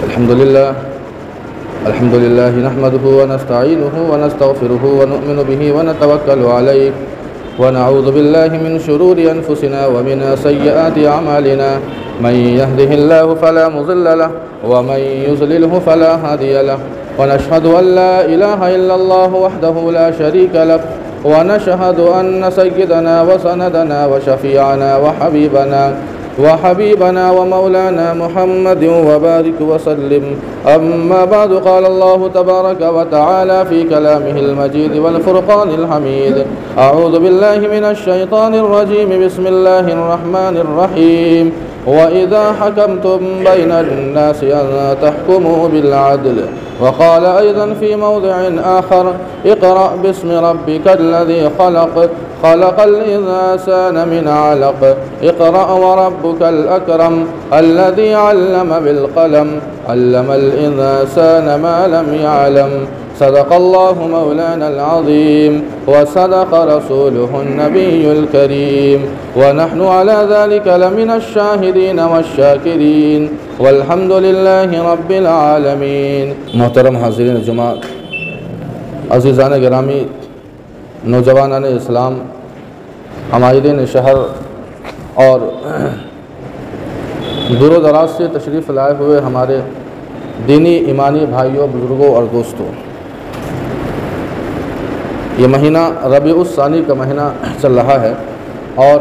الحمد لله نحمده ونستعينه ونستغفره ونؤمن به ونتوكل عليه ونعوذ بالله من شرور أنفسنا ومن سيئات أعمالنا من يهده الله فلا مضل له ومن يضلله فلا هادي له ونشهد أن لا إله إلا الله وحده لا شريك له ونشهد أن سيدنا وسندنا وشفيعنا وحبيبنا ومولانا محمد وبارك وسلم. أما بعد قال الله تبارك وتعالى في كلامه المجيد والفرقان الحميد: أعوذ بالله من الشيطان الرجيم، بسم الله الرحمن الرحيم. وإذا حكمتم بين الناس أن تحكموا بالعدل. وقال أيضا في موضع آخر: اقرأ باسم ربك الذي خلق الإنسان من علق. اقرأ وربك الأكرم الذي علم بالقلم علم الإنسان ما لم يعلم. صدق الله مولانا العظيم وصدق رسوله النبي الكريم ونحن على ذلك لمن الشاهدين والشاكرين والحمد لله رب العالمين. محترم حاضرین جماعت، عزیزان گرامی، نوجوانان اسلام، عمائدین شہر اور دور و دراز سے تشریف لائے ہوئے ہمارے دینی ایمانی بھائیوں، بزرگوں اور دوستوں، یہ مہینہ ربیع الثانی کا مہینہ چل رہا ہے اور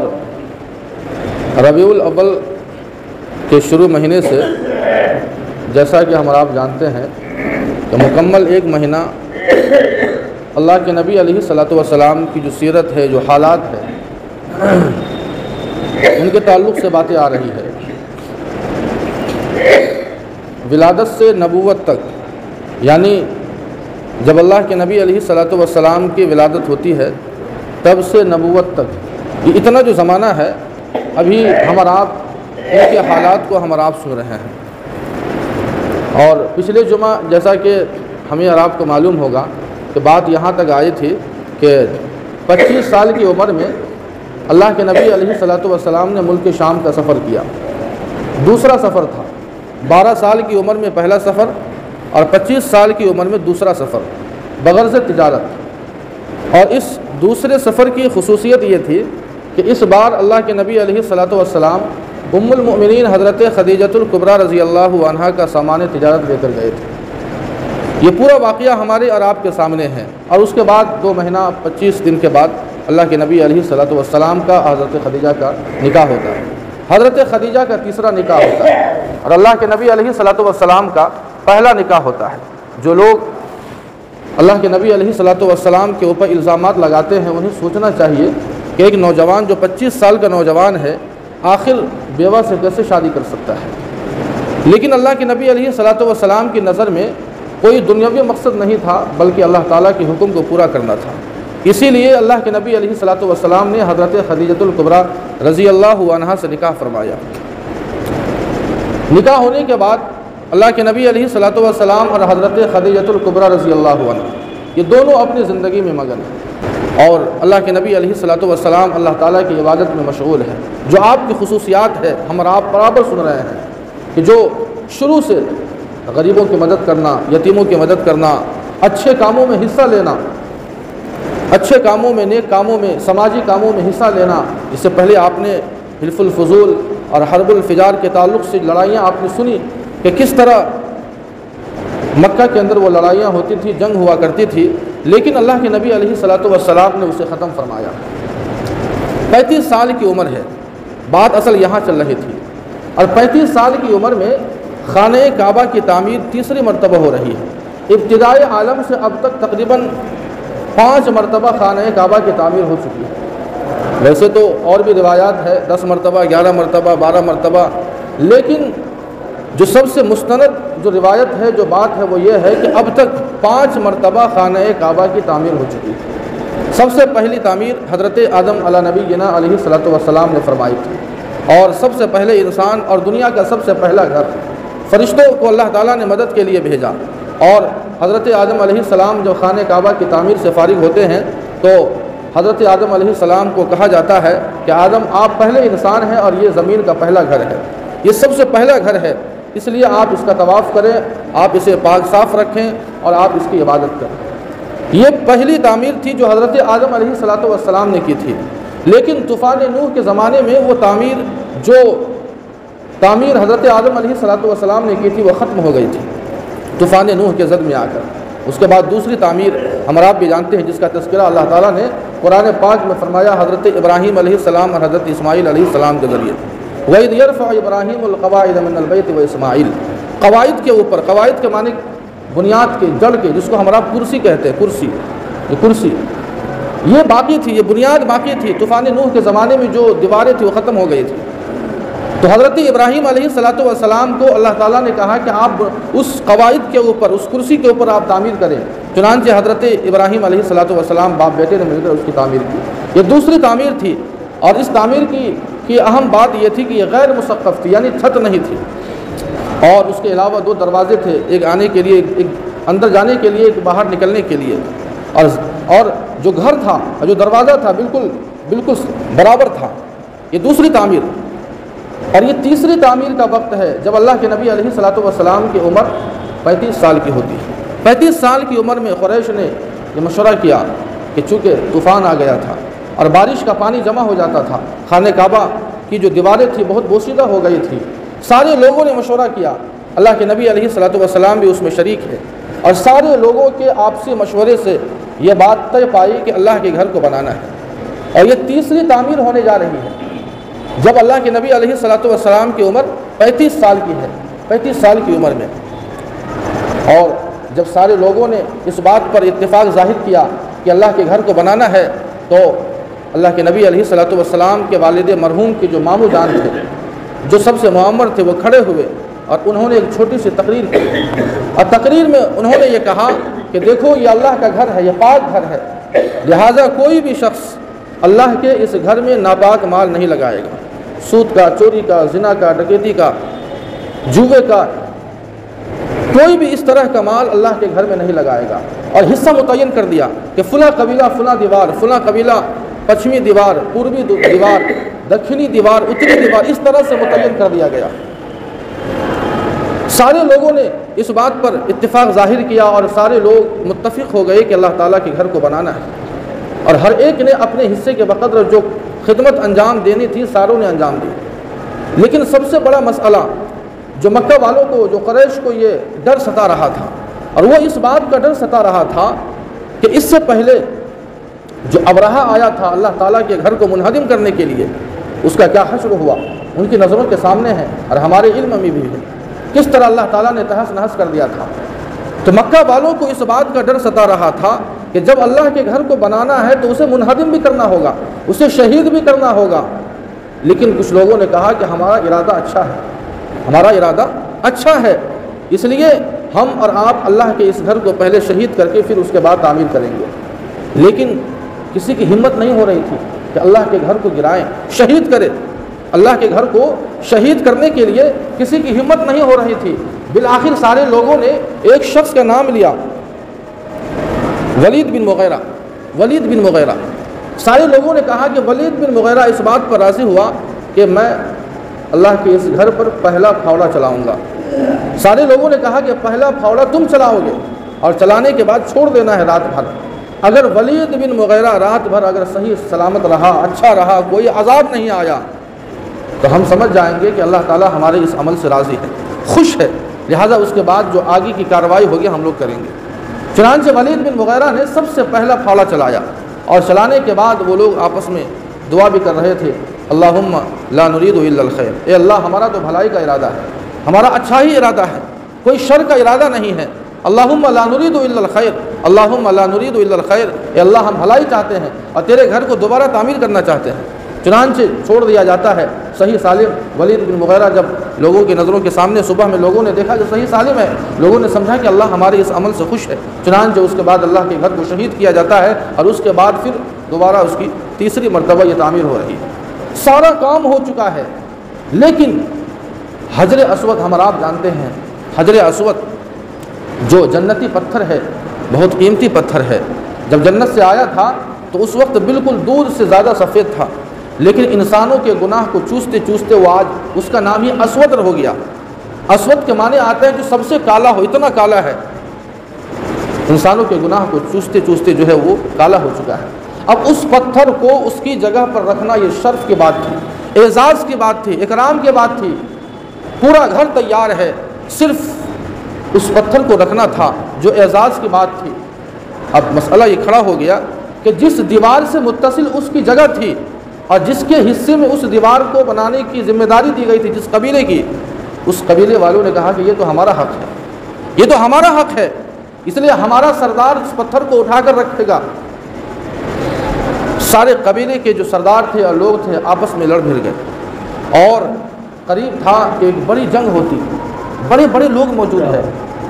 ربیع الاول کے شروع مہینے سے جیسا کہ ہم آپ جانتے ہیں کہ مکمل ایک مہینہ اللہ کے نبی علیہ الصلوۃ والسلام کی جو سیرت ہے، جو حالات ہے، ان کے تعلق سے باتیں آ رہی ہے. ولادت سے نبوت تک، یعنی جب اللہ کے نبی علیہ الصلوۃ والسلام کی ولادت ہوتی ہے تب سے نبوت تک، یہ اتنا جو زمانہ ہے، ابھی ہم اور آپ ان کے حالات کو ہم اور آپ سن رہے ہیں. اور پچھلے جمعہ جیسا کہ ہمیں اور آپ کو معلوم ہوگا کہ بات یہاں تک آئی تھی کہ 25 سال کی عمر میں اللہ کے نبی علیہ الصلوۃ والسلام نے ملک شام کا سفر کیا. دوسرا سفر تھا. 12 سال کی عمر میں پہلا سفر اور 25 سال کی عمر میں دوسرا سفر بغرض تجارت. اور اس دوسرے سفر کی خصوصیت یہ تھی کہ اس بار اللہ کے نبی علیہ الصلوۃ والسلام ام المؤمنین حضرت خدیجۃ الکبریٰ رضی اللہ عنہا کا سامان تجارت لے کر گئے تھے. یہ پورا واقعہ ہمارے اور آپ کے سامنے ہے. اور اس کے بعد 2 مہینہ 25 دن کے بعد اللہ کے نبی علیہ الصلوۃ والسلام کا حضرت خدیجہ کا نکاح ہوتا ہے. حضرت خدیجہ کا تیسرا نکاح ہوتا ہے اور اللہ کے نبی علیہ الصلوۃ والسلام کا پہلا نکاح ہوتا ہے. جو لوگ اللہ کے نبی علیہ الصلوۃ والسلام کے اوپر الزامات لگاتے ہیں انہیں سوچنا چاہیے کہ ایک نوجوان جو 25 سال کا نوجوان ہے آخر بیوہ سے کیسے شادی کر سکتا ہے. لیکن اللہ کے نبی علیہ الصلوۃ والسلام کی نظر میں کوئی دنیاوی مقصد نہیں تھا بلکہ اللہ تعالیٰ کے حکم کو پورا کرنا تھا. اسی لیے اللہ کے نبی علیہ الصلوۃ والسلام نے حضرت خدیجۃ الکبریٰ رضی اللہ عنہا سے نکاح فرمایا. نکاح ہونے کے بعد اللہ کے نبی علیہ الصلوۃ والسلام اور حضرت خدیجۃ الکبریٰ رضی اللہ عنہا یہ دونوں اپنی زندگی میں مگن ہیں اور اللہ کے نبی علیہ الصلوۃ والسلام اللہ تعالیٰ کی عبادت میں مشغول ہے. جو آپ کی خصوصیات ہے ہم اور آپ برابر سن رہے ہیں کہ جو شروع سے غریبوں کی مدد کرنا، یتیموں کی مدد کرنا، اچھے کاموں میں حصہ لینا، اچھے کاموں میں، نیک کاموں میں، سماجی کاموں میں حصہ لینا. اس سے پہلے آپ نے حلف الفضول اور حرب الفجار کے تعلق سے لڑائیاں آپ نے سنی کہ کس طرح مکہ کے اندر وہ لڑائیاں ہوتی تھی، جنگ ہوا کرتی تھی، لیکن اللہ کے نبی علیہ الصلوۃ والسلام نے اسے ختم فرمایا. 35 سال کی عمر ہے، بات اصل یہاں چل رہی تھی. اور 35 سال کی عمر میں خانہ کعبہ کی تعمیر تیسری مرتبہ ہو رہی ہے. ابتدائے عالم سے اب تک تقریباً 5 مرتبہ خانہ کعبہ کی تعمیر ہو چکی ہے. ویسے تو اور بھی روایات ہے 10 مرتبہ، 11 مرتبہ، 12 مرتبہ، لیکن جو سب سے مستند جو روایت ہے، جو بات ہے، وہ یہ ہے کہ اب تک 5 مرتبہ خانہ کعبہ کی تعمیر ہو چکی ہے. سب سے پہلی تعمیر حضرت آدم علی نبینا علیہ الصلوۃ والسلام نے فرمائی تھی اور سب سے پہلے انسان اور دنیا کا سب سے پہلا گھر فرشتوں کو اللہ تعالیٰ نے مدد کے لیے بھیجا. اور حضرت آدم علیہ السلام جب خانہ کعبہ کی تعمیر سے فارغ ہوتے ہیں تو حضرت آدم علیہ السلام کو کہا جاتا ہے کہ آدم آپ پہلے انسان ہیں اور یہ زمین کا پہلا گھر ہے، یہ سب سے پہلا گھر ہے. اس لیے آپ اس کا طواف کریں، آپ اسے پاک صاف رکھیں اور آپ اس کی عبادت کریں۔ یہ پہلی تعمیر تھی جو حضرت آدم علیہ الصلوۃ والسلام نے کی تھی، لیکن طوفان نوح کے زمانے میں وہ تعمیر حضرت آدم علیہ الصلوۃ والسلام نے کی تھی وہ ختم ہو گئی تھی طوفان نوح کے زد میں آ کر۔ اس کے بعد دوسری تعمیر ہم آپ بھی جانتے ہیں جس کا تذکرہ اللہ تعالیٰ نے قرآن پاک میں فرمایا حضرت ابراہیم علیہ السلام اور حضرت اسماعیل علیہ السلام کے ذریعے، وَإِذْ يَرْفَعُ إِبْرَاهِيمُ الْقَوَاعِدَ مِنَ الْبَيْتِ وَإِسْمَاعِيلُ۔ قواعد کے اوپر، قواعد کے معنی بنیاد کے، جڑ کے، جس کو ہم آپ کرسی کہتے ہیں، کرسی، یہ کرسی یہ باقی تھی، یہ بنیاد باقی تھی۔ طوفان نوح کے زمانے میں جو دیواریں تھیں وہ ختم ہو گئی تھی، تو حضرت ابراہیم علیہ الصلوۃ والسلام کو اللہ تعالیٰ نے کہا کہ آپ اس قواعد کے اوپر، اس کرسی کے اوپر آپ تعمیر کریں۔ چنانچہ حضرت ابراہیم علیہ الصلوۃ والسلام باپ بیٹے نے مل کر اس کی تعمیر کی۔ یہ دوسری تعمیر تھی، اور اس تعمیر کی اہم بات یہ تھی کہ یہ غیر مسقف تھی، یعنی چھت نہیں تھی، اور اس کے علاوہ دو دروازے تھے، ایک آنے کے لیے، ایک اندر جانے کے لیے، ایک باہر نکلنے کے لیے، اور جو گھر تھا، جو دروازہ تھا، بالکل برابر تھا۔ یہ دوسری تعمیر۔ اور یہ تیسری تعمیر کا وقت ہے جب اللہ کے نبی علیہ الصلوۃ والسلام کی عمر 35 سال کی ہوتی ہے۔ 35 سال کی عمر میں قریش نے یہ مشورہ کیا کہ چونکہ طوفان آ گیا تھا اور بارش کا پانی جمع ہو جاتا تھا، خانہ کعبہ کی جو دیواریں تھیں بہت بوسیدہ ہو گئی تھی، سارے لوگوں نے مشورہ کیا، اللہ کے نبی علیہ الصلوۃ والسلام بھی اس میں شریک ہے، اور سارے لوگوں کے آپسی مشورے سے یہ بات طے پائی کہ اللہ کے گھر کو بنانا ہے۔ اور یہ تیسری تعمیر ہونے جا رہی ہے جب اللہ کے نبی علیہ الصلوۃ والسلام کی عمر 35 سال کی ہے، 35 سال کی عمر میں، اور جب سارے لوگوں نے اس بات پر اتفاق ظاہر کیا کہ اللہ کے گھر کو بنانا ہے، تو اللہ کے نبی علیہ الصلوۃ والسلام کے والد مرحوم کے جو ماموں جان تھے، جو سب سے معمر تھے، وہ کھڑے ہوئے اور انہوں نے ایک چھوٹی سی تقریر کی، اور تقریر میں انہوں نے یہ کہا کہ دیکھو یہ اللہ کا گھر ہے، یہ پاک گھر ہے، لہٰذا کوئی بھی شخص اللہ کے اس گھر میں ناپاک مال نہیں لگائے گا، سود کا، چوری کا، زنا کا، ڈکیتی کا، جوے کا، کوئی بھی اس طرح کا مال اللہ کے گھر میں نہیں لگائے گا۔ اور حصہ متعین کر دیا کہ فلاں قبیلہ فلاں دیوار، فلاں قبیلہ پچھمی دیوار، پوروی دیوار، دکھنی دیوار، اتری دیوار، اس طرح سے متعین کر دیا گیا۔ سارے لوگوں نے اس بات پر اتفاق ظاہر کیا اور سارے لوگ متفق ہو گئے کہ اللہ تعالیٰ کے گھر کو بنانا ہے، اور ہر ایک نے اپنے حصے کے بقدر جو خدمت انجام دینی تھی ساروں نے انجام دی۔ لیکن سب سے بڑا مسئلہ جو مکہ والوں کو، جو قریش کو یہ ڈر ستا رہا تھا، اور وہ اس بات کا ڈر ستا رہا تھا کہ اس سے پہلے جو ابرہہ آیا تھا اللہ تعالیٰ کے گھر کو منہدم کرنے کے لیے، اس کا کیا حشر ہوا، ان کی نظروں کے سامنے ہے اور ہمارے علم میں بھی ہے کس طرح اللہ تعالیٰ نے تہس نہس کر دیا تھا۔ تو مکہ والوں کو اس بات کا ڈر ستا رہا تھا کہ جب اللہ کے گھر کو بنانا ہے تو اسے منہدم بھی کرنا ہوگا، اسے شہید بھی کرنا ہوگا۔ لیکن کچھ لوگوں نے کہا کہ ہمارا ارادہ اچھا ہے، ہمارا ارادہ اچھا ہے، اس لیے ہم اور آپ اللہ کے اس گھر کو پہلے شہید کر کے پھر اس کے بعد تعمیر کریں گے۔ لیکن کسی کی ہمت نہیں ہو رہی تھی کہ اللہ کے گھر کو گرائیں، شہید کرے۔ اللہ کے گھر کو شہید کرنے کے لیے کسی کی ہمت نہیں ہو رہی تھی۔ بالآخر سارے لوگوں نے ایک شخص کا نام لیا، ولید بن مغیرہ۔ ولید بن مغیرہ، سارے لوگوں نے کہا کہ ولید بن مغیرہ اس بات پر راضی ہوا کہ میں اللہ کے اس گھر پر پہلا پھاوڑا چلاؤں گا۔ سارے لوگوں نے کہا کہ پہلا پھاوڑا تم چلاؤ گے، اور چلانے کے بعد چھوڑ دینا ہے رات بھر۔ اگر ولید بن مغیرہ رات بھر اگر صحیح سلامت رہا، اچھا رہا، کوئی عذاب نہیں آیا، تو ہم سمجھ جائیں گے کہ اللہ تعالیٰ ہمارے اس عمل سے راضی ہے، خوش ہے، لہٰذا اس کے بعد جو آگے کی کارروائی ہوگی ہم لوگ کریں گے۔ چنانچہ ولید بن مغیرہ نے سب سے پہلا پھاوڑا چلایا، اور چلانے کے بعد وہ لوگ آپس میں دعا بھی کر رہے تھے، اللہم لا نرید الا الخیر، اے اللہ ہمارا تو بھلائی کا ارادہ ہے، ہمارا اچھا ہی ارادہ ہے، کوئی شر کا ارادہ نہیں ہے۔ اللہم لا نرید الا الخیر، اللہم لا نرید الا الخیر، اے اللہ ہم بھلائی چاہتے ہیں اور تیرے گھر کو دوبارہ تعمیر کرنا چاہتے ہیں۔ چنانچہ چھوڑ دیا جاتا ہے صحیح سالم۔ ولید بن مغیرہ جب لوگوں کی نظروں کے سامنے صبح میں لوگوں نے دیکھا کہ صحیح سالم ہے، لوگوں نے سمجھا کہ اللہ ہمارے اس عمل سے خوش ہے۔ چنانچہ اس کے بعد اللہ کے گھر کو شہید کیا جاتا ہے، اور اس کے بعد پھر دوبارہ اس کی تیسری مرتبہ یہ تعمیر ہو رہی ہے۔ سارا کام ہو چکا ہے، لیکن حجر اسود ہم آپ جانتے ہیں، حجر اسود جو جنتی پتھر ہے، بہت قیمتی پتھر ہے، جب جنت سے آیا تھا تو اس وقت بالکل دودھ سے زیادہ سفید تھا، لیکن انسانوں کے گناہ کو چوستے چوستے وہ آج اس کا نام ہی اسود ہو گیا۔ اسود کے معنی آتے ہیں جو سب سے کالا ہو، اتنا کالا ہے، انسانوں کے گناہ کو چوستے چوستے جو ہے وہ کالا ہو چکا ہے۔ اب اس پتھر کو اس کی جگہ پر رکھنا یہ شرف کی بات تھی، اعزاز کی بات تھی، اکرام کی بات تھی۔ پورا گھر تیار ہے، صرف اس پتھر کو رکھنا تھا جو اعزاز کی بات تھی۔ اب مسئلہ یہ کھڑا ہو گیا کہ جس دیوار سے متصل اس کی جگہ تھی اور جس کے حصے میں اس دیوار کو بنانے کی ذمہ داری دی گئی تھی جس قبیلے کی، اس قبیلے والوں نے کہا کہ یہ تو ہمارا حق ہے، یہ تو ہمارا حق ہے، اس لیے ہمارا سردار اس پتھر کو اٹھا کر رکھے گا۔ سارے قبیلے کے جو سردار تھے اور لوگ تھے آپس میں لڑ بھڑ گئے، اور قریب تھا کہ ایک بڑی جنگ ہوتی، بڑے بڑے لوگ موجود ہیں،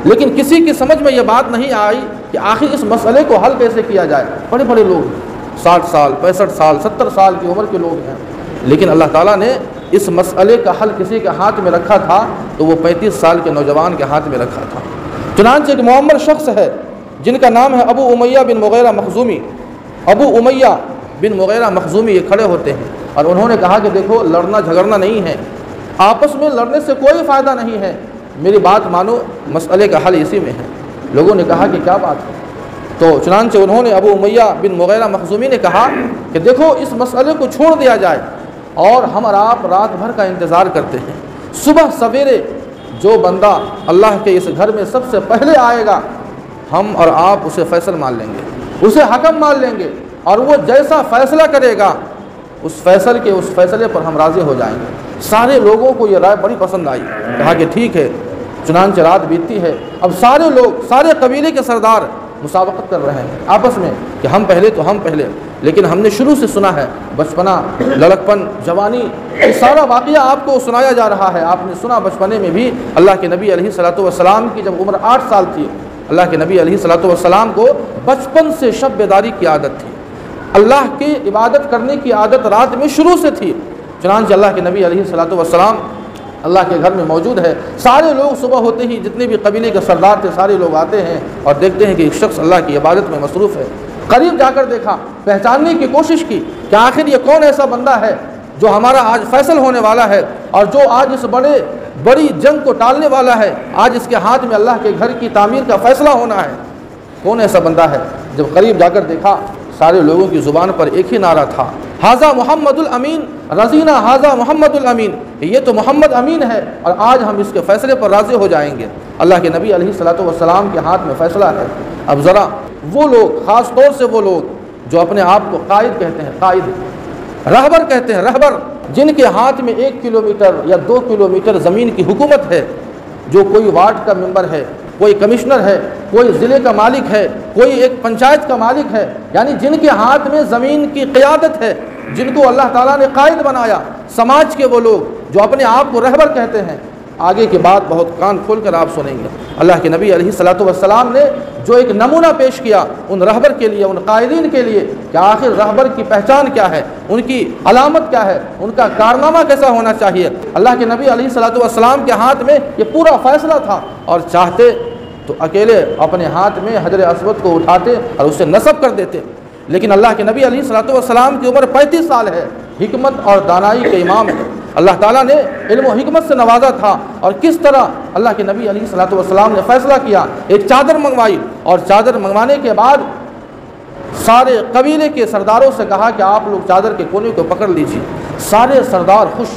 لیکن کسی کی سمجھ میں یہ بات نہیں آئی کہ آخر اس مسئلے کو حل کیسے کیا جائے۔ بڑے بڑے لوگ 60 سال 65 سال 70 سال کی عمر کے لوگ ہیں، لیکن اللہ تعالیٰ نے اس مسئلے کا حل کسی کے ہاتھ میں رکھا تھا تو وہ 35 سال کے نوجوان کے ہاتھ میں رکھا تھا۔ چنانچہ ایک معمر شخص ہے جن کا نام ہے ابو امیہ بن مغیرہ مخزومی۔ ابو امیہ بن مغیرہ مخزومی یہ کھڑے ہوتے ہیں اور انہوں نے کہا کہ دیکھو، لڑنا جھگڑنا نہیں ہے، آپس میں لڑنے سے کوئی فائدہ نہیں ہے، میری بات مانو، مسئلے کا حل اسی میں ہے۔ لوگوں نے کہا کہ کیا بات ہے؟ تو چنانچہ انہوں نے ابو امیہ بن مغیرہ مخزومی نے کہا کہ دیکھو، اس مسئلے کو چھوڑ دیا جائے اور ہم اور آپ رات بھر کا انتظار کرتے ہیں، صبح سویرے جو بندہ اللہ کے اس گھر میں سب سے پہلے آئے گا، ہم اور آپ اسے فیصل مان لیں گے، اسے حکم مان لیں گے، اور وہ جیسا فیصلہ کرے گا اس فیصلے پر ہم راضی ہو جائیں گے۔ سارے لوگوں کو یہ رائے بڑی پسند آئی، کہا کہ ٹھیک ہے۔ چنانچہ رات بیتتی ہے، اب سارے لوگ، سارے قبیلے کے سردار مسابقت کر رہے ہیں آپس میں کہ ہم پہلے تو ہم پہلے، لیکن ہم نے شروع سے سنا ہے، بچپنا، لڑکپن، جوانی، یہ سارا واقعہ آپ کو سنایا جا رہا ہے۔ آپ نے سنا بچپنے میں بھی اللہ کے نبی علیہ الصلوۃ والسلام کی جب عمر 8 سال تھی، اللہ کے نبی علیہ الصلوۃ والسلام کو بچپن سے شب بیداری کی عادت تھی، اللہ کی عبادت کرنے کی عادت رات میں شروع سے تھی۔ چنانچہ اللہ کے نبی علیہ الصلوۃ والسلام اللہ کے گھر میں موجود ہے، سارے لوگ صبح ہوتے ہی جتنے بھی قبیلے کے سردار تھے سارے لوگ آتے ہیں اور دیکھتے ہیں کہ ایک شخص اللہ کی عبادت میں مصروف ہے۔ قریب جا کر دیکھا، پہچاننے کی کوشش کی کہ آخر یہ کون ایسا بندہ ہے جو ہمارا آج فیصل ہونے والا ہے اور جو آج اس بڑی جنگ کو ٹالنے والا ہے، آج اس کے ہاتھ میں اللہ کے گھر کی تعمیر کا فیصلہ ہونا ہے، کون ایسا بندہ ہے؟ جب قریب جا کر دیکھا، سارے لوگوں کی زبان پر ایک ہی نعرہ تھا، ھذا محمد الامین، رضینا ھذا محمد الامین، یہ تو محمد امین ہے اور آج ہم اس کے فیصلے پر راضی ہو جائیں گے۔ اللہ کے نبی علیہ الصلوۃ والسلام کے ہاتھ میں فیصلہ ہے۔ اب ذرا وہ لوگ، خاص طور سے وہ لوگ جو اپنے آپ کو قائد کہتے ہیں، قائد، رہبر کہتے ہیں، رہبر، جن کے ہاتھ میں 1 کلومیٹر یا 2 کلومیٹر زمین کی حکومت ہے، جو کوئی وارڈ کا ممبر ہے، کوئی کمشنر ہے، کوئی ضلع کا مالک ہے، کوئی ایک پنچایت کا مالک ہے، یعنی جن کے ہاتھ میں زمین کی قیادت ہے، جن کو اللہ تعالیٰ نے قائد بنایا، سماج کے وہ لوگ جو اپنے آپ کو رہبر کہتے ہیں۔ آگے کی بات بہت کان کھول کر آپ سنیں گے۔ اللہ کے نبی علیہ الصلوۃ والسلام نے جو ایک نمونہ پیش کیا ان رہبر کے لیے، ان قائدین کے لیے، کہ آخر رہبر کی پہچان کیا ہے، ان کی علامت کیا ہے، ان کا کارنامہ کیسا ہونا چاہیے۔ اللہ کے نبی علیہ الصلوۃ والسلام کے ہاتھ میں یہ پورا فیصلہ تھا، اور چاہتے تو اکیلے اپنے ہاتھ میں حجر اسود کو اٹھاتے اور اسے نصب کر دیتے، لیکن اللہ کے نبی علیہ الصلوۃ والسلام کی عمر 35 سال ہے، حکمت اور دانائی کے امام ہے، اللہ تعالیٰ نے علم و حکمت سے نوازا تھا، اور کس طرح اللہ کے نبی علیہ الصلوۃ والسلام نے فیصلہ کیا، ایک چادر منگوائی، اور چادر منگوانے کے بعد سارے قبیلے کے سرداروں سے کہا کہ آپ لوگ چادر کے کونے کو پکڑ لیجیے۔ سارے سردار خوش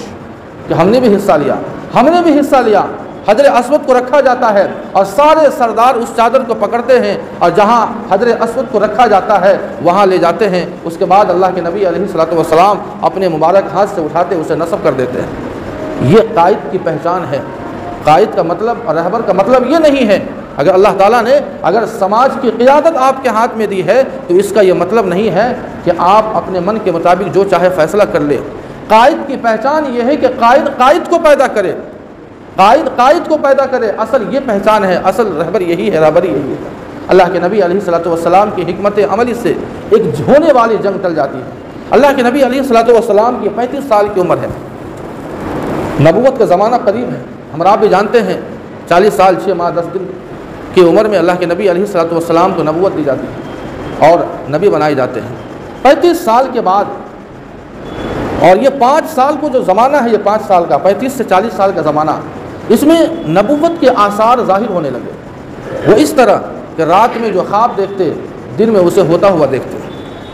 کہ ہم نے بھی حصہ لیا، ہم نے بھی حصہ لیا۔ حجر اسود کو رکھا جاتا ہے اور سارے سردار اس چادر کو پکڑتے ہیں اور جہاں حجر اسود کو رکھا جاتا ہے وہاں لے جاتے ہیں۔ اس کے بعد اللہ کے نبی علیہ الصلوۃ والسلام اپنے مبارک ہاتھ سے اٹھاتے اسے نصب کر دیتے ہیں۔ یہ قائد کی پہچان ہے۔ قائد کا مطلب اور رہبر کا مطلب یہ نہیں ہے، اگر اللہ تعالیٰ نے اگر سماج کی قیادت آپ کے ہاتھ میں دی ہے تو اس کا یہ مطلب نہیں ہے کہ آپ اپنے من کے مطابق جو چاہے فیصلہ کر لے۔ قائد کی پہچان یہ ہے کہ قائد کو پیدا کرے، قائد کو پیدا کرے، اصل یہ پہچان ہے، اصل رہبر یہی ہے، رہبری یہی ہے۔ اللہ کے نبی علیہ الصلوۃ والسلام کی حکمت عملی سے ایک ہونے والی جنگ ٹل جاتی ہے۔ اللہ کے نبی علیہ الصلوۃ والسلام کی 35 سال کی عمر ہے، نبوت کا زمانہ قریب ہے، ہم آپ بھی جانتے ہیں 40 سال 6 ماہ 10 دن کی عمر میں اللہ کے نبی علیہ الصلوۃ والسلام کو نبوت دی جاتی ہے اور نبی بنائے جاتے ہیں۔ 35 سال کے بعد، اور یہ 5 سال کو جو زمانہ ہے، یہ 5 سال کا، 35 سے 40 سال کا زمانہ، اس میں نبوت کے آثار ظاہر ہونے لگے۔ وہ اس طرح کہ رات میں جو خواب دیکھتے دن میں اسے ہوتا ہوا دیکھتے،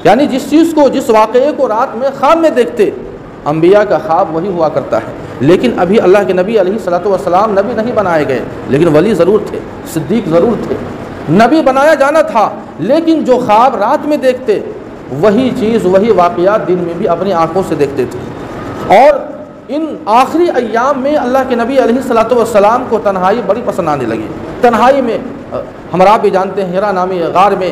یعنی جس چیز کو، جس واقعے کو رات میں خواب میں دیکھتے، انبیاء کا خواب وہی ہوا کرتا ہے۔ لیکن ابھی اللہ کے نبی علیہ الصلوۃ والسلام نبی نہیں بنائے گئے، لیکن ولی ضرور تھے، صدیق ضرور تھے، نبی بنایا جانا تھا، لیکن جو خواب رات میں دیکھتے وہی چیز، وہی واقعات دن میں بھی اپنی آنکھوں سے دیکھتے تھے۔ اور ان آخری ایام میں اللہ کے نبی علیہ الصلوۃ والسلام کو تنہائی بڑی پسند آنے لگی۔ تنہائی میں ہمارا بھی جانتے ہیں، ہرا نامی غار میں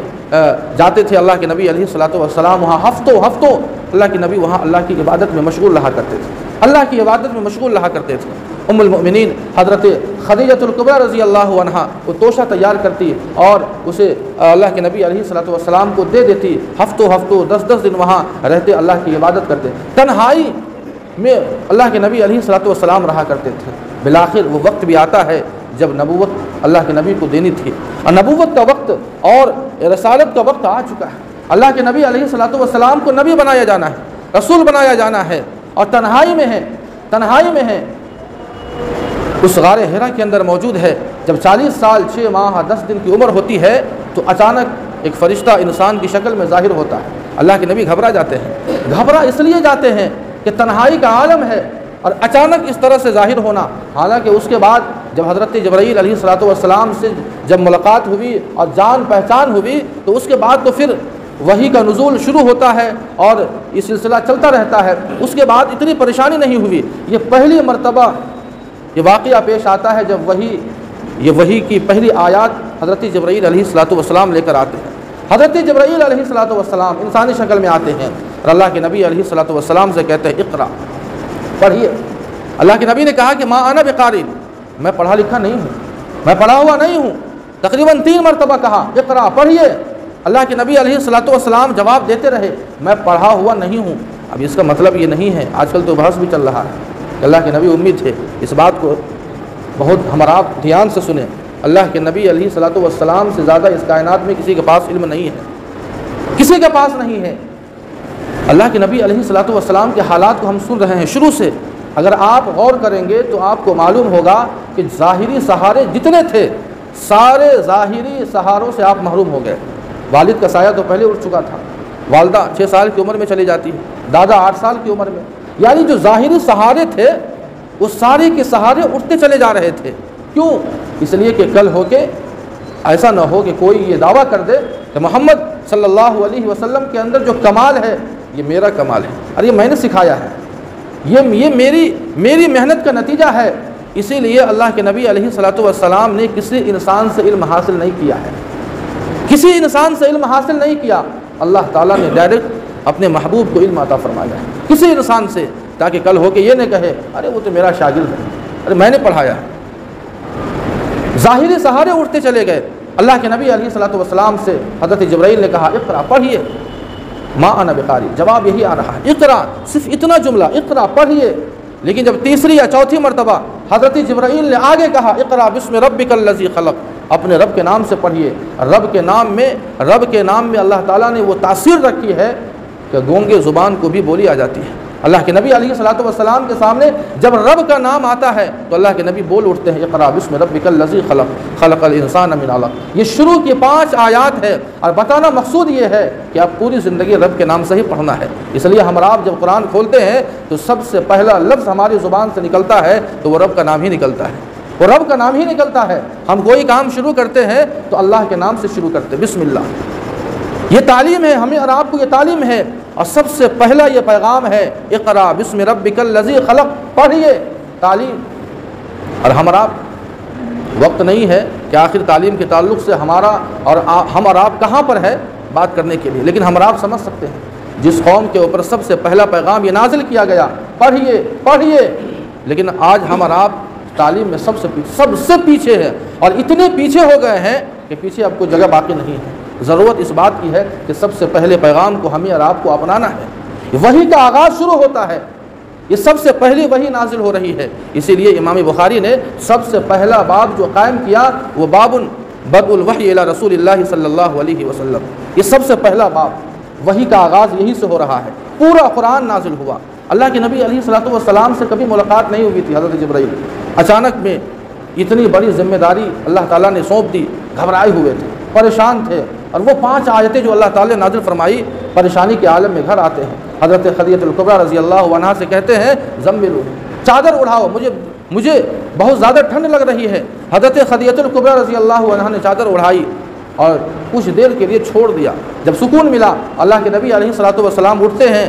جاتے تھے اللہ کے نبی علیہ الصلوۃ والسلام، وہاں ہفتوں اللہ کے نبی وہاں اللہ کی عبادت میں مشغول رہا کرتے تھے، اللہ کی عبادت میں مشغول رہا کرتے تھے۔ ام المؤمنین حضرت خدیجۃ الکبریٰ رضی اللہ عنہا وہ توشہ تیار کرتی اور اسے اللہ کے نبی علیہ الصلوۃ والسلام کو دے دیتی، ہفتوں 10 دن وہاں رہتے، اللہ کی عبادت کرتے، تنہائی میں اللہ کے نبی علیہ الصلوۃ والسلام رہا کرتے تھے۔ بالآخر وہ وقت بھی آتا ہے جب نبوت اللہ کے نبی کو دینی تھی، اور نبوت کا وقت اور رسالت کا وقت آ چکا ہے۔ اللہ کے نبی علیہ الصلوۃ والسلام کو نبی بنایا جانا ہے، رسول بنایا جانا ہے، اور تنہائی میں ہے اس غار حرا کے اندر موجود ہے۔ جب 40 سال 6 ماہ 10 دن کی عمر ہوتی ہے تو اچانک ایک فرشتہ انسان کی شکل میں ظاہر ہوتا ہے۔ اللہ کے نبی گھبرا جاتے ہیں، گھبرا اس لیے جاتے ہیں کہ تنہائی کا عالم ہے اور اچانک اس طرح سے ظاہر ہونا۔ حالانکہ اس کے بعد جب حضرت جبرائیل علیہ الصلوۃ والسلام سے جب ملاقات ہوئی اور جان پہچان ہوئی تو اس کے بعد تو پھر وحی کا نزول شروع ہوتا ہے اور یہ سلسلہ چلتا رہتا ہے۔ اس کے بعد اتنی پریشانی نہیں ہوئی۔ یہ پہلی مرتبہ یہ واقعہ پیش آتا ہے جب وحی کی پہلی آیات حضرت جبرائیل علیہ الصلوۃ والسلام لے کر آتے ہیں۔ حضرت جبرائیل علیہ الصلوۃ والسلام انسانی شکل میں آتے ہیں اور اللہ کے نبی علیہ الصلوۃ والسلام سے کہتے ہیں اقرا، پڑھیے۔ اللہ کے نبی نے کہا کہ ما انا بقاری، میں پڑھا لکھا نہیں ہوں، میں پڑھا ہوا نہیں ہوں۔ تقریباً 3 مرتبہ کہا اقرا، پڑھیے۔ اللہ کے نبی علیہ الصلوۃ والسلام جواب دیتے رہے میں پڑھا ہوا نہیں ہوں۔ اب اس کا مطلب یہ نہیں ہے، آج کل تو بحث بھی چل رہا ہے کہ اللہ کے نبی امی تھے۔ اس بات کو بہت ہمارا آپ دھیان سے سنیں، اللہ کے نبی علیہ الصلوۃ والسلام سے زیادہ اس کائنات میں کسی کے پاس علم نہیں ہے، کسی کے پاس نہیں ہے۔ اللہ کے نبی علیہ الصلوۃ والسلام کے حالات کو ہم سن رہے ہیں شروع سے۔ اگر آپ غور کریں گے تو آپ کو معلوم ہوگا کہ ظاہری سہارے جتنے تھے سارے ظاہری سہاروں سے آپ محروم ہو گئے۔ والد کا سایہ تو پہلے اٹھ چکا تھا، والدہ 6 سال کی عمر میں چلی جاتی ہے، دادا 8 سال کی عمر میں، یعنی جو ظاہری سہارے تھے وہ سارے کے سہارے اٹھتے چلے جا رہے تھے۔ کیوں؟ اس لیے کہ کل ہو کے ایسا نہ ہو کہ کوئی یہ دعویٰ کر دے کہ محمد صلی اللہ علیہ وسلم کے اندر جو کمال ہے یہ میرا کمال ہے، اور یہ میں نے سکھایا ہے، یہ میری محنت کا نتیجہ ہے۔ اسی لیے اللہ کے نبی علیہ الصلوۃ والسلام نے کسی انسان سے علم حاصل نہیں کیا ہے، کسی انسان سے علم حاصل نہیں کیا۔ اللہ تعالیٰ نے ڈائریکٹ اپنے محبوب کو علم عطا فرمایا ہے کسی انسان سے، تاکہ کل ہو کے یہ نہ کہے ارے وہ تو میرا شاگرد ہے، ارے میں نے پڑھایا ہے۔ ظاہری سہارے اٹھتے چلے گئے۔ اللہ کے نبی علیہ الصلوۃ والسلام سے حضرت جبرائیل نے کہا اقرا، پڑھیے۔ ما انا بقاری، جواب یہی آ رہا ہے اقرا، صرف اتنا جملہ اقرا، پڑھیے۔ لیکن جب تیسری یا چوتھی مرتبہ حضرت جبرائیل نے آگے کہا اقرا بسم ربک الذی خلق، اپنے رب کے نام سے پڑھیے۔ رب کے نام میں اللہ تعالیٰ نے وہ تاثیر رکھی ہے کہ گونگے زبان کو بھی بولی آ جاتی ہے۔ اللہ کے نبی علیہ الصلوۃ والسلام کے سامنے جب رب کا نام آتا ہے تو اللہ کے نبی بول اٹھتے ہیں اقرا بسم ربک الذی خلق خلق الانسان من علق۔ یہ شروع کی 5 آیات ہے، اور بتانا مقصود یہ ہے کہ آپ پوری زندگی رب کے نام سے ہی پڑھنا ہے۔ اس لیے ہم آپ جب قرآن کھولتے ہیں تو سب سے پہلا لفظ ہماری زبان سے نکلتا ہے تو وہ رب کا نام ہی نکلتا ہے، وہ رب کا نام ہی نکلتا ہے۔ ہم کوئی کام شروع کرتے ہیں تو اللہ کے نام سے شروع کرتے ہیں، بسم اللہ۔ یہ تعلیم ہے ہمیں اور آپ کو، یہ تعلیم ہے، اور سب سے پہلا یہ پیغام ہے اقرا بسم ربک الذی خلق، پڑھیے، تعلیم۔ اور ہم وقت نہیں ہے کہ آخر تعلیم کے تعلق سے ہم اور آپ کہاں پر ہے بات کرنے کے لیے، لیکن ہم اور آپ سمجھ سکتے ہیں جس قوم کے اوپر سب سے پہلا پیغام یہ نازل کیا گیا پڑھیے پڑھیے، لیکن آج ہم اور آپ تعلیم میں سب سے پیچھے ہیں، اور اتنے پیچھے ہو گئے ہیں کہ پیچھے اب کوئی جگہ باقی نہیں ہے۔ ضرورت اس بات کی ہے کہ سب سے پہلے پیغام کو ہمیں اور آپ کو اپنانا ہے۔ وحی کا آغاز شروع ہوتا ہے، یہ سب سے پہلی وحی نازل ہو رہی ہے۔ اسی لیے امام بخاری نے سب سے پہلا باب جو قائم کیا وہ باب بدء الوحی الی رسول اللہ صلی اللہ علیہ وسلم، یہ سب سے پہلا باب، وحی کا آغاز یہی سے ہو رہا ہے۔ پورا قرآن نازل ہوا۔ اللہ کے نبی علیہ الصلوۃ والسلام سے کبھی ملاقات نہیں ہوئی تھی حضرت جبرائیل، اچانک میں اتنی بڑی ذمہ داری اللہ تعالیٰ نے سونپ دی، گھبرائے ہوئے تھے، پریشان تھے، اور وہ 5 آیتیں جو اللہ تعالیٰ نے نازل فرمائی، پریشانی کے عالم میں گھر آتے ہیں، حضرت خدیجہ الکبریٰ رضی اللہ عنہا سے کہتے ہیں زملو، چادر اڑاؤ، مجھے بہت زیادہ ٹھنڈ لگ رہی ہے۔ حضرت خدیجہ الکبریٰ رضی اللہ عنہا نے چادر اڑائی اور کچھ دیر کے لیے چھوڑ دیا۔ جب سکون ملا، اللہ کے نبی علیہ الصلوۃ والسلام اٹھتے ہیں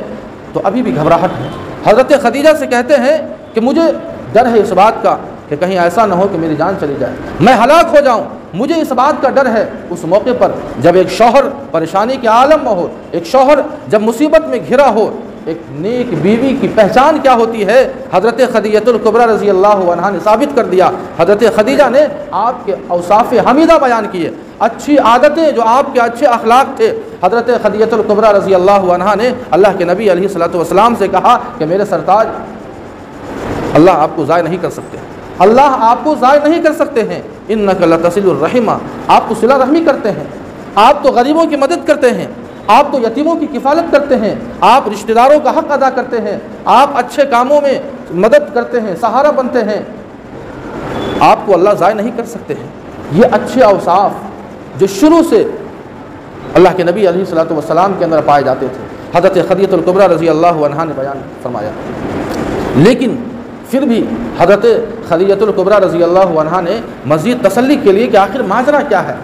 تو ابھی بھی گھبراہٹ ہے۔ حضرت خدیجہ سے کہتے ہیں کہ مجھے ڈر ہے اس بات کا کہ کہیں ایسا نہ ہو کہ میری جان چلی جائے، میں ہلاک ہو جاؤں، مجھے اس بات کا ڈر ہے۔ اس موقع پر جب ایک شوہر پریشانی کے عالم میں ہو، ایک شوہر جب مصیبت میں گھرا ہو، ایک نیک بیوی کی پہچان کیا ہوتی ہے، حضرت خدیجہ الکبریٰ رضی اللہ عنہا نے ثابت کر دیا۔ حضرت خدیجہ نے آپ کے اوصاف حمیدہ بیان کیے، اچھی عادتیں جو آپ کے اچھے اخلاق تھے۔ حضرت خدیجہ الکبریٰ رضی اللہ عنہا نے اللہ کے نبی علیہ الصلوۃ والسلام سے کہا کہ میرے سرتاج، اللہ آپ کو ضائع نہیں کر سکتے، اللہ آپ کو ضائع نہیں کر سکتے ہیں۔ انک لتصل الرحم، آپ تو صلہ رحمی کرتے ہیں، آپ تو غریبوں کی مدد کرتے ہیں، آپ تو یتیموں کی کفالت کرتے ہیں، آپ رشتہ داروں کا حق ادا کرتے ہیں، آپ اچھے کاموں میں مدد کرتے ہیں، سہارا بنتے ہیں، آپ کو اللہ ضائع نہیں کر سکتے ہیں۔ یہ اچھے اوصاف جو شروع سے اللہ کے نبی علیہ الصلوۃ والسلام کے اندر پائے جاتے تھے، حضرت خدیجہ الکبریٰ رضی اللہ عنہا نے بیان فرمایا۔ لیکن پھر بھی حضرت خدیجہ الکبریٰ رضی اللہ عنہا نے مزید تسلی کے لیے کہ آخر ماجرا کیا ہے،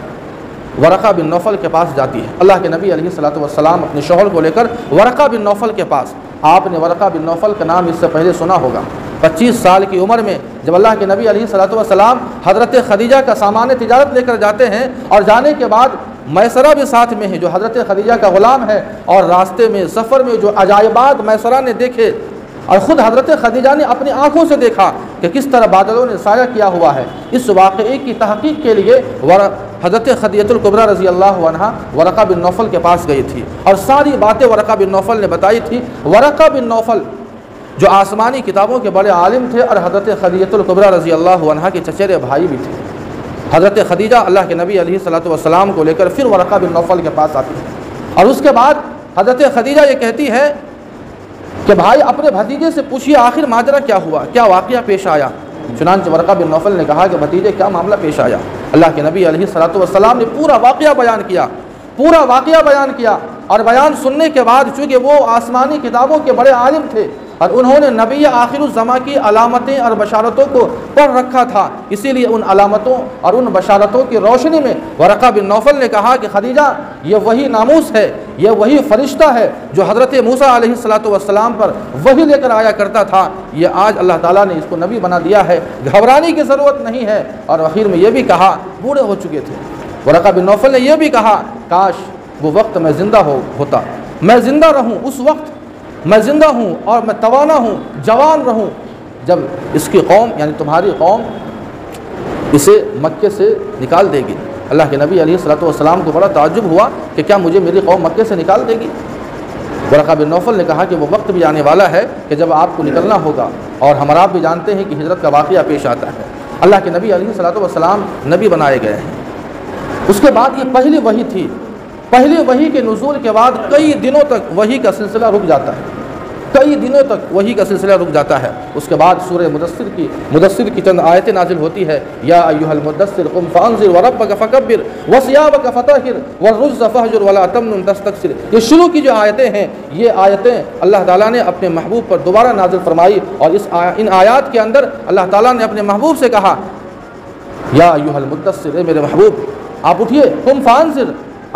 ورقہ بن نوفل کے پاس جاتی ہے۔ اللہ کے نبی علیہ الصلوۃ والسلام اپنے شوہر کو لے کر ورقہ بن نوفل کے پاس، آپ نے ورقہ بن نوفل کا نام اس سے پہلے سنا ہوگا۔ 25 سال کی عمر میں جب اللہ کے نبی علیہ الصلوۃ والسلام حضرت خدیجہ کا سامان تجارت لے کر جاتے ہیں، اور جانے کے بعد میسرہ بھی ساتھ میں ہے جو حضرت خدیجہ کا غلام ہے، اور راستے میں سفر میں جو عجائبات میسرہ نے دیکھے اور خود حضرت خدیجہ نے اپنی آنکھوں سے دیکھا کہ کس طرح بادلوں نے سایہ کیا ہوا ہے، اس واقعے کی تحقیق کے لیے حضرت خدیجہ الکبریٰ رضی اللہ عنہا ورقہ بن نوفل کے پاس گئی تھی، اور ساری باتیں ورقہ بن نوفل نے بتائی تھی۔ ورقہ بن نوفل جو آسمانی کتابوں کے بڑے عالم تھے اور حضرت خدیجہ الکبریٰ رضی اللہ عنہا کے چچیرے بھائی بھی تھے۔ حضرت خدیجہ اللہ کے نبی علیہ الصلوۃ والسلام کو لے کر پھر ورقہ بن نوفل کے پاس آتی ہے، اور اس کے بعد حضرت خدیجہ یہ کہتی ہے کہ بھائی اپنے بھتیجے سے پوچھیے آخر ماجرا کیا ہوا، کیا واقعہ پیش آیا۔ چنانچہ ورقہ بن نوفل نے کہا کہ بھتیجے کیا معاملہ پیش آیا۔ اللہ کے نبی علیہ الصلوۃ والسلام نے پورا واقعہ بیان کیا، اور بیان سننے کے بعد چونکہ وہ آسمانی کتابوں کے بڑے عالم تھے اور انہوں نے نبی آخر الزماں کی علامتیں اور بشارتوں کو پڑھ رکھا تھا، اسی لیے ان علامتوں اور ان بشارتوں کی روشنی میں ورقہ بن نوفل نے کہا کہ خدیجہ یہ وہی ناموس ہے، یہ وہی فرشتہ ہے جو حضرت موسیٰ علیہ الصلوۃ والسلام پر وحی لے کر آیا کرتا تھا، یہ آج اللہ تعالیٰ نے اس کو نبی بنا دیا ہے، گھبرانے کی ضرورت نہیں ہے۔ اور آخر میں یہ بھی کہا، بوڑھے ہو چکے تھے، ورقہ بن نوفل نے یہ بھی کہا کاش وہ وقت میں زندہ ہوتا، میں زندہ رہوں، اس وقت میں زندہ ہوں اور میں توانا ہوں، جوان رہوں جب اس کی قوم یعنی تمہاری قوم اسے مکے سے نکال دے گی۔ اللہ کے نبی علیہ الصلوۃ والسلام کو بڑا تعجب ہوا کہ کیا مجھے میری قوم مکے سے نکال دے گی۔ ورقہ بن نوفل نے کہا کہ وہ وقت بھی آنے والا ہے کہ جب آپ کو نکلنا ہوگا، اور ہم آپ بھی جانتے ہیں کہ ہجرت کا واقعہ پیش آتا ہے۔ اللہ کے نبی علیہ الصلوۃ والسلام نبی بنائے گئے ہیں۔ اس کے بعد یہ پہلی وحی تھی، پہلی وحی کے نزول کے بعد کئی دنوں تک وحی کا سلسلہ رک جاتا ہے، کئی دنوں تک وحی کا سلسلہ رک جاتا ہے۔ اس کے بعد سورہ مدثر کی چند آیتیں نازل ہوتی ہے، یا ایھا المدثر قم فانذر وربک فکبر وثیابک فطہر والرجز فاہجر ولا تمنن تستکثر۔ یہ شروع کی جو آیتیں ہیں، یہ آیتیں اللہ تعالیٰ نے اپنے محبوب پر دوبارہ نازل فرمائی، اور ان آیات کے اندر اللہ تعالیٰ نے اپنے محبوب سے کہا یا ایھا المدثر، اے میرے محبوب آپ اٹھیے، قم فانذر،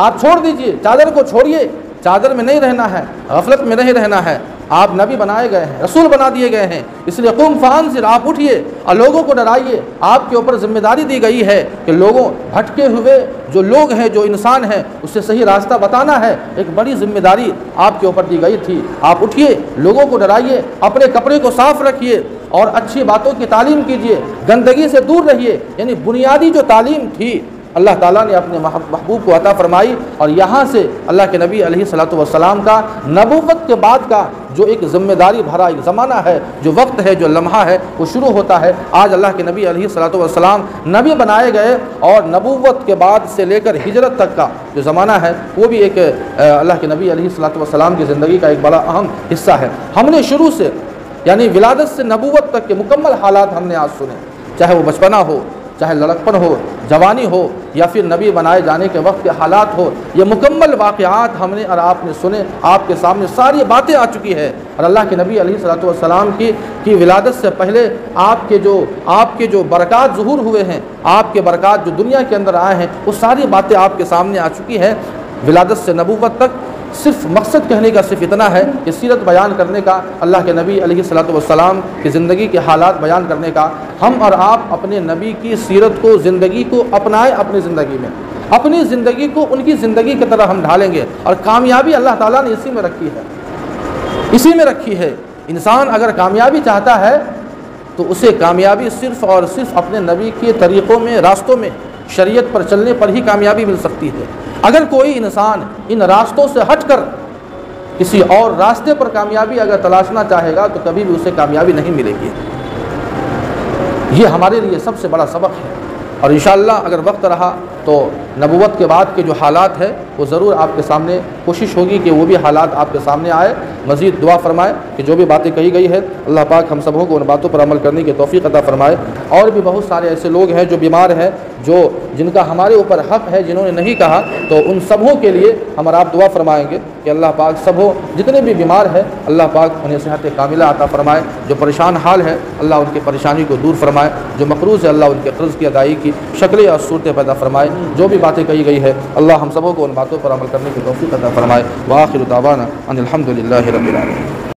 آپ چھوڑ دیجئے، چادر کو چھوڑیے، چادر میں نہیں رہنا ہے، غفلت میں نہیں رہنا ہے، آپ نبی بنائے گئے ہیں، رسول بنا دیے گئے ہیں، اس لیے قم فانذر، آپ اٹھیے اور لوگوں کو ڈرائیے۔ آپ کے اوپر ذمہ داری دی گئی ہے کہ لوگوں بھٹکے ہوئے جو لوگ ہیں، جو انسان ہیں، اس سے صحیح راستہ بتانا ہے، ایک بڑی ذمہ داری آپ کے اوپر دی گئی تھی۔ آپ اٹھیے، لوگوں کو ڈرائیے، اپنے کپڑے کو صاف رکھیے اور اچھی باتوں کی تعلیم کیجیے، گندگی سے دور رہیے۔ یعنی بنیادی جو تعلیم تھی اللہ تعالیٰ نے اپنے محبوب کو عطا فرمائی، اور یہاں سے اللہ کے نبی علیہ الصلوۃ والسلام کا نبوت کے بعد کا جو ایک ذمہ داری بھرا ایک زمانہ ہے، جو وقت ہے، جو لمحہ ہے، وہ شروع ہوتا ہے۔ آج اللہ کے نبی علیہ الصلوۃ والسلام نبی بنائے گئے، اور نبوت کے بعد سے لے کر ہجرت تک کا جو زمانہ ہے وہ بھی ایک اللہ کے نبی علیہ الصلوۃ والسلام کی زندگی کا ایک بڑا اہم حصہ ہے۔ ہم نے شروع سے یعنی ولادت سے نبوت تک کے مکمل حالات ہم نے آج سنے، چاہے وہ بچپنا ہو، چاہے لڑکپن ہو، جوانی ہو، یا پھر نبی بنائے جانے کے وقت کے حالات ہو، یہ مکمل واقعات ہم نے اور آپ نے سنے، آپ کے سامنے ساری باتیں آ چکی ہے۔ اور اللہ کے نبی علیہ الصلوۃ والسلام کی ولادت سے پہلے آپ کے جو برکات ظہور ہوئے ہیں، آپ کے برکات جو دنیا کے اندر آئے ہیں، وہ ساری باتیں آپ کے سامنے آ چکی ہیں۔ ولادت سے نبوت تک صرف مقصد کہنے کا صرف اتنا ہے کہ سیرت بیان کرنے کا، اللہ کے نبی علیہ الصلوۃ والسلام کی زندگی کے حالات بیان کرنے کا۔ ہم اور آپ اپنے نبی کی سیرت کو، زندگی کو اپنائیں اپنی زندگی میں، اپنی زندگی کو ان کی زندگی کی طرح ہم ڈھالیں گے، اور کامیابی اللہ تعالیٰ نے اسی میں رکھی ہے، اسی میں رکھی ہے۔ انسان اگر کامیابی چاہتا ہے تو اسے کامیابی صرف اور صرف اپنے نبی کے طریقوں میں، راستوں میں، شریعت پر چلنے پر ہی کامیابی مل سکتی ہے۔ اگر کوئی انسان ان راستوں سے ہٹ کر کسی اور راستے پر کامیابی اگر تلاشنا چاہے گا تو کبھی بھی اسے کامیابی نہیں ملے گی۔ یہ ہمارے لیے سب سے بڑا سبق ہے، اور انشاءاللہ اگر وقت رہا تو نبوت کے بعد کے جو حالات ہیں وہ ضرور آپ کے سامنے کوشش ہوگی کہ وہ بھی حالات آپ کے سامنے آئے۔ مزید دعا فرمائے کہ جو بھی باتیں کہی گئی ہے اللہ پاک ہم سبوں کو ان باتوں پر عمل کرنے کی توفیق عطا فرمائے۔ اور بھی بہت سارے ایسے لوگ ہیں جو بیمار ہیں، جن کا ہمارے اوپر حق ہے، جنہوں نے نہیں کہا، تو ان سبوں کے لیے ہم اور آپ دعا فرمائیں گے کہ اللہ پاک سبوں جتنے بھی بیمار ہیں اللہ پاک انہیں صحت کاملہ عطا فرمائے، جو پریشان حال ہے اللہ ان کی پریشانی کو دور فرمائے، جو مقروض ہے اللہ ان کے قرض کی ادائیگی کی شکلیں اور صورتیں پیدا فرمائے۔ جو بھی باتیں کہی گئی ہے اللہ ہم سبوں کو ان باتوں پر عمل کرنے کی توفیق عطا فرمائے۔ وآخر دعوانا ان الحمد للہ رب العالمین۔